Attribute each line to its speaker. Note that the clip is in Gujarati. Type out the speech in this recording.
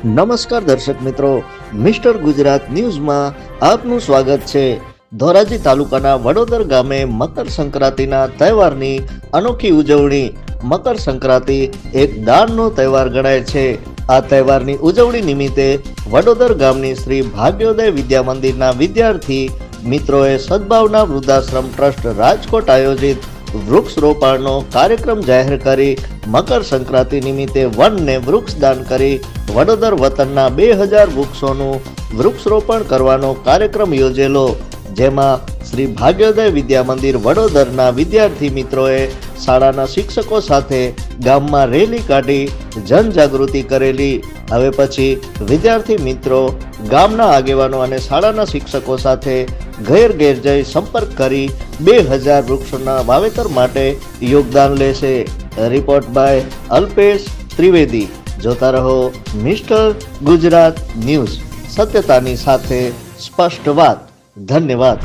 Speaker 1: નમસ્કાર દર્શક મિત્રો, મિસ્ટર ગુજરાત ન્યૂઝમાં આપનું સ્વાગત છે। ધોરાજી તાલુકાના વડોદર ગામે મકર સંક્રાંતિના તહેવારની અનોખી ઉજવણી। મકર સંક્રાંતિ એક દાનનો તહેવાર ગણાય છે। આ તહેવારની ઉજવણી નિમિત્તે વડોદર ગામની શ્રી ભાગ્યોદય વિદ્યા મંદિરના વિદ્યાર્થી મિત્રોએ સદભાવના વૃદ્ધાશ્રમ ટ્રસ્ટ રાજકોટ આયોજિત વૃક્ષ રોપણનો કાર્યક્રમ જાહેર કરી મકર સંક્રાંતિ નિમિત્તે વનને વૃક્ષ દાન કરી વડોદર વતનના 2000 વૃક્ષોનું વૃક્ષરોપણ કરવાનો કાર્યક્રમ યોજેલો, જેમાં શ્રી ભાગ્યોદય વિદ્યા મંદિર વડોદરના વિદ્યાર્થી મિત્રોએ શાળાના શિક્ષકો સાથે ગામમાં રેલી કાઢી જનજાગૃતિ કરેલી। હવે પછી વિદ્યાર્થી મિત્રો ગામના આગેવાનો અને શાળાના શિક્ષકો સાથે ઘેર ઘેર જઈ સંપર્ક કરી 2000 વૃક્ષોના વાવેતર માટે યોગદાન લેશે। Report by Alpesh Trivedi. જોતા રહો મિસ્ટર ગુજરાત ન્યૂઝ, સત્યતાની સાથે સ્પષ્ટ વાત। ધન્યવાદ।